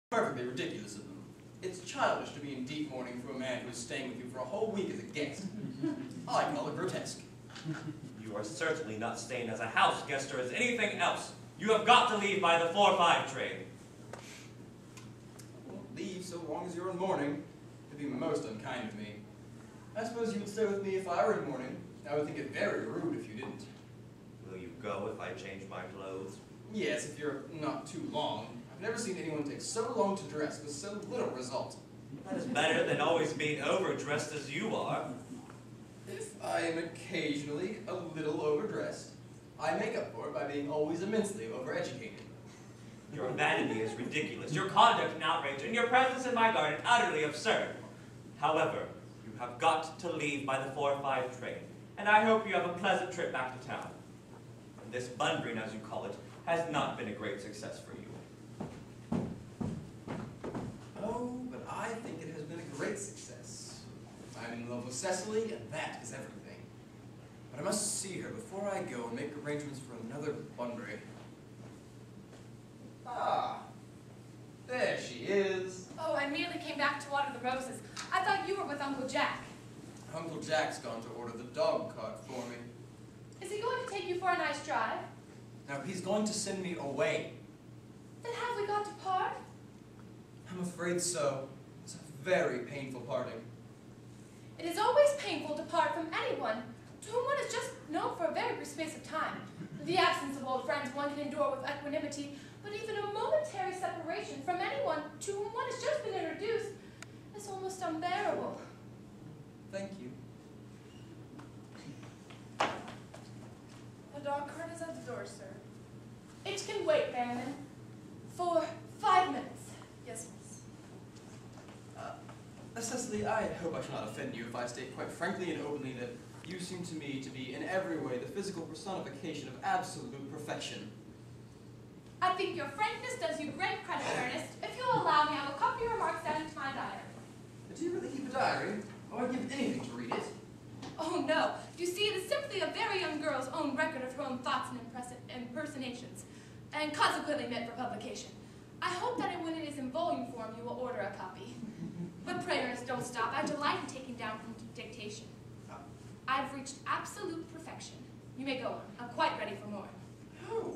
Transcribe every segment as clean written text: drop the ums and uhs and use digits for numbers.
Perfectly ridiculous of them. It's childish to be in deep mourning for a man who is staying with you for a whole week as a guest. I call it grotesque. You are certainly not staying as a house guest or as anything else. You have got to leave by the 4-5 train. Well, leave so long as you're in mourning. It'd be most unkind of me. I suppose you would stay with me if I were in mourning. I would think it very rude if you didn't. Will you go if I change my clothes? Yes, if you're not too long. I've never seen anyone take so long to dress with so little result. That is better than always being overdressed as you are. If I am occasionally a little overdressed, I make up for it by being always immensely overeducated. Your vanity is ridiculous, your conduct an outrage, and your presence in my garden utterly absurd. However, you have got to leave by the 4-5 train, and I hope you have a pleasant trip back to town. And this bundering, as you call it, has not been a great success for you. Oh, but I think it has been a great success. I'm in love with Cecily, and that is everything. But I must see her before I go and make arrangements for another Bunbury. Ah, there she is. Oh, I merely came back to water the roses. I thought you were with Uncle Jack. Uncle Jack's gone to order the dog cart for me. Is he going to take you for a nice drive? Now, he's going to send me away. Then have we got to part? I'm afraid so. It's a very painful parting. It is always painful to part from anyone to whom one has just known for a very brief space of time. The absence of old friends one can endure with equanimity, but even a momentary separation from anyone to whom one has just been introduced is almost unbearable. Thank you. The dog cart is at the door, sir. It can wait, Baronin, for 5 minutes. Yes, miss. Cecily, I hope I shall not offend you if I state quite frankly and openly that you seem to me to be in every way the physical personification of absolute perfection. I think your frankness does you great credit, Ernest. If you'll allow me, I will copy your remarks down into my diary. Do you really keep a diary? Oh, I'd give anything to read it. Oh, no. You see, it is simply a very young girl's own record of her own thoughts and impersonations, and consequently meant for publication. I hope that when it is in volume form, you will order a copy. But pray, Ernest, don't stop. I delight in taking down from dictation. I've reached absolute perfection. You may go on. I'm quite ready for more. Oh.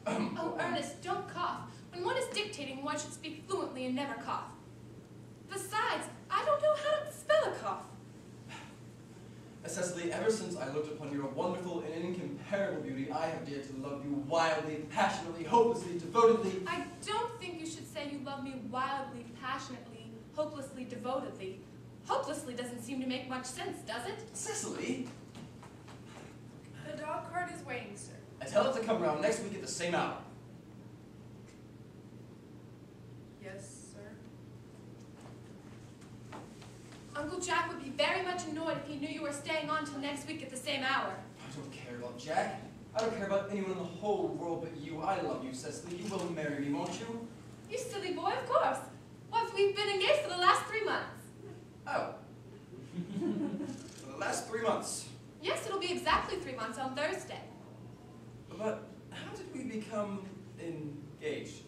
Oh, Ernest, don't cough. When one is dictating, one should speak fluently and never cough. Besides, I don't know how to spell a cough. Cecily, ever since I looked upon your wonderful and incomparable beauty, I have dared to love you wildly, passionately, hopelessly, devotedly. I don't think you should say you love me wildly, passionately, hopelessly, devotedly. Hopelessly doesn't seem to make much sense, does it? Cecily? The dog cart is waiting, sir. I tell it to come round next week at the same hour. Yes, sir. Uncle Jack would be very much annoyed if he knew you were staying on till next week at the same hour. I don't care about Jack. I don't care about anyone in the whole world but you. I love you, Cecily. You will marry me, won't you? You silly boy, of course. What, we've been engaged for the last 3 months. Oh. For the last 3 months. Yes, it'll be exactly 3 months on Thursday. But how did we become engaged?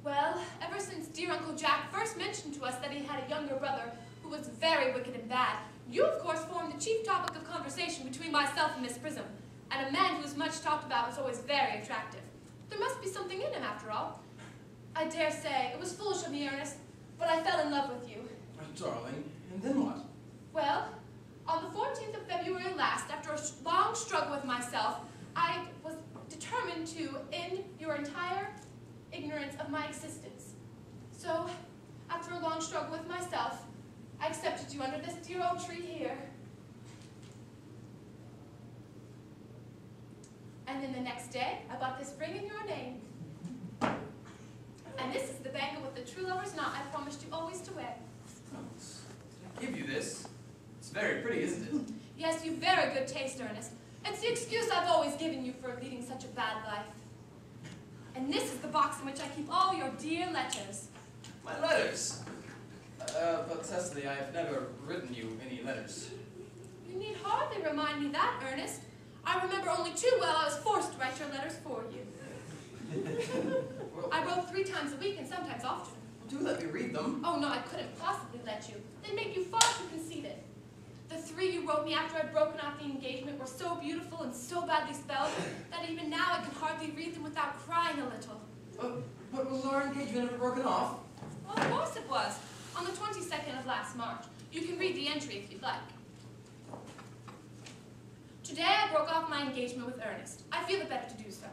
Well, ever since dear Uncle Jack first mentioned to us that he had a younger brother who was very wicked and bad, you, of course, formed the chief topic of conversation between myself and Miss Prism, and a man who was much talked about was always very attractive. There must be something in him, after all. I dare say, it was foolish of me, Ernest, but I fell in love with you. Oh, darling, and then what? Well, on the 14th of February last, after a long struggle with myself, I was determined to end your entire ignorance of my existence. So, after a long struggle with myself, I accepted you under this dear old tree here. And then the next day, I bought this ring in your name. And this is the bangle with the true lover's knot I promised you always to wear. Oh, did I give you this? It's very pretty, isn't it? Yes, you've very good taste, Ernest. It's the excuse I've always given you for leading such a bad life. And this is the box in which I keep all your dear letters. My letters? But Cecily, I have never written you any letters. You need hardly remind me that, Ernest. I remember only too well I was forced to write your letters for you. Well, I wrote 3 times a week and sometimes often. them. Oh, no, I couldn't possibly let you. They make you far too conceited. The 3 you wrote me after I'd broken off the engagement were so beautiful and so badly spelled that even now I can hardly read them without crying a little. But was our engagement ever broken off? Well, of course it was. On the 22nd of last March. You can read the entry if you'd like. Today I broke off my engagement with Earnest. I feel it better to do so.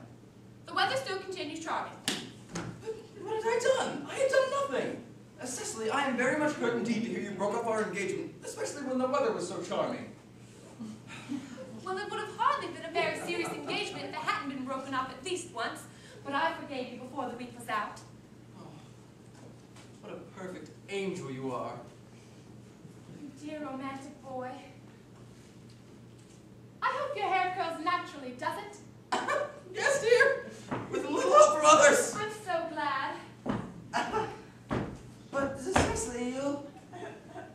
The weather still continues charming. But what had I done? I had done nothing. Cecily, I am very much hurt indeed to hear you broke off our engagement, especially when the weather was so charming. Well, it would have hardly been a very serious engagement if it hadn't been broken off at least once, but I forgave you before the week was out. Oh, what a perfect angel you are. You dear romantic boy. I hope your hair curls naturally, does it? Yes, dear, with a little help from others. I'm so glad. But Cecily, you'll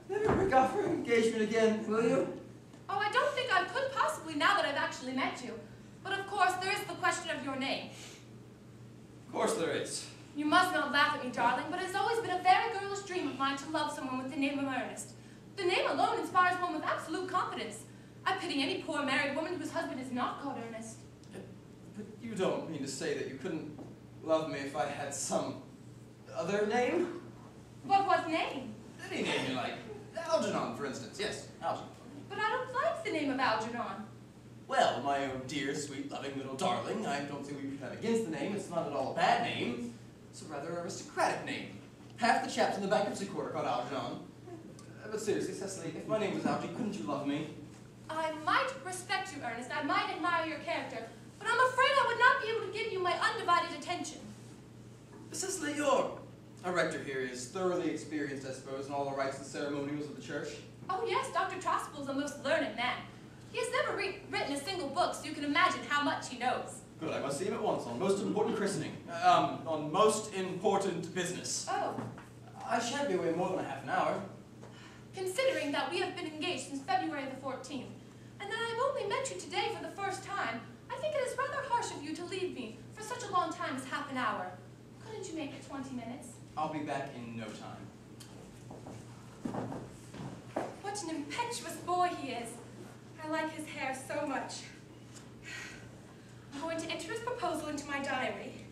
never break off our engagement again, will you? Oh, I don't think I could possibly now that I've actually met you. But of course, there is the question of your name. Of course there is. You must not laugh at me, darling, but it's always been a very girlish dream of mine to love someone with the name of Earnest. The name alone inspires one with absolute confidence. I pity any poor married woman whose husband is not called Earnest. But you don't mean to say that you couldn't love me if I had some other name? What was name? Any name you like. Algernon, for instance. Yes, Algernon. But I don't like the name of Algernon. Well, my own dear, sweet, loving little darling, I don't see what you should have against the name. It's not at all a bad name. It's a rather aristocratic name. Half the chaps in the bankruptcy court are called Algernon. But seriously, Cecily, if my name was Algie, couldn't you love me? I might respect you, Ernest. I might admire your character. But I'm afraid I would not be able to give you my undivided attention. Cecily, you're a rector here is thoroughly experienced, I suppose, in all the rites and ceremonials of the church. Oh yes, Dr. Trospel's a most learned man. He has never written a single book, so you can imagine how much he knows. Good, I must see him at once on most important christening. On most important business. Oh. I shan't be away more than a half an hour. Considering that we have been engaged since February the 14th, and that I've only met you today for the first time, I think it is rather harsh of you to leave me for such a long time as half an hour. Couldn't you make it 20 minutes? I'll be back in no time. What an impetuous boy he is. I like his hair so much. I'm going to enter his proposal into my diary.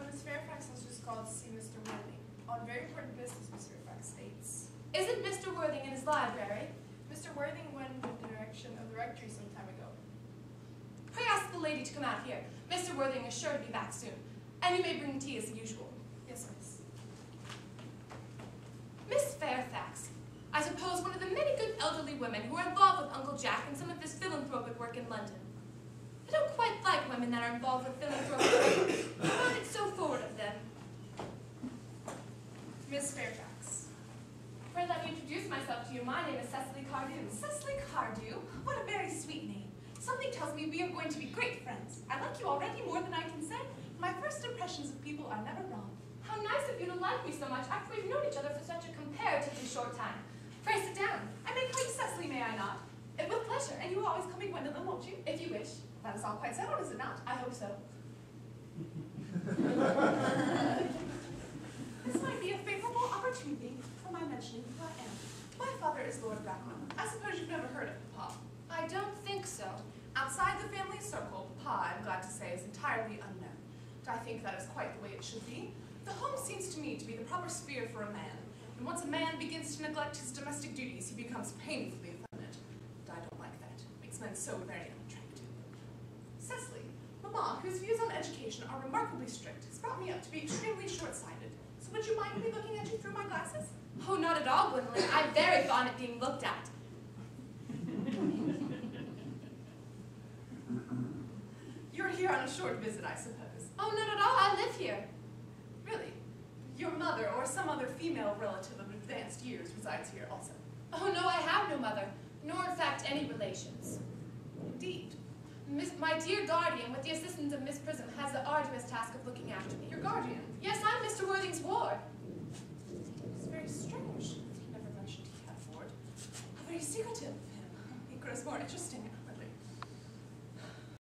Miss Fairfax has just called to see Mr. Worthing. On very important business, Miss Fairfax states. Isn't Mr. Worthing in his library? Mr. Worthing went in the direction of the rectory some time ago. Pray ask the lady to come out here. Mr. Worthing is sure to be back soon. And you may bring tea as usual. Yes, miss. Miss Fairfax, I suppose one of the many good elderly women who are involved with Uncle Jack and some of his philanthropic work in London. I don't quite like women that are involved with philanthropic work. I find it so forward of them. Miss Fairfax. Pray let me introduce myself to you. My name is Cecily Cardew. Cecily Cardew? What a very sweet name. Something tells me we are going to be great friends. I like you already more than I can say. My first impressions of people are never wrong. How nice of you to like me so much after we've known each other for such a comparatively short time. Pray sit down. I may call you Cecily, may I not? With pleasure. And you will always call me Gwendolyn, won't you? If you wish. That is all quite settled, is it not? I hope so. This might be a favorable opportunity for my mentioning who I am. My father is Lord Bracknell. I suppose you've never heard of Papa. I don't think so. Outside the family circle, Papa, I'm glad to say, is entirely unknown. I think that is quite the way it should be. The home seems to me to be the proper sphere for a man. And once a man begins to neglect his domestic duties, he becomes painfully effeminate. And I don't like that. It makes men so very unattractive. Cecily, Mamma, whose views on education are remarkably strict, has brought me up to be extremely short-sighted. So would you mind me looking at you through my glasses? Oh, not at all, Gwendolyn. I'm very fond of being looked at. You're here on a short visit, I suppose. Oh, not at all. I live here. Really? Your mother or some other female relative of advanced years resides here also. Oh, no, I have no mother, nor in fact any relations. Indeed. My dear guardian, with the assistance of Miss Prism, has the arduous task of looking after me. Your guardian? Yes, I'm Mr. Worthing's ward. It's very strange. He never mentioned he had a ward. How very secretive of him. It grows more interesting.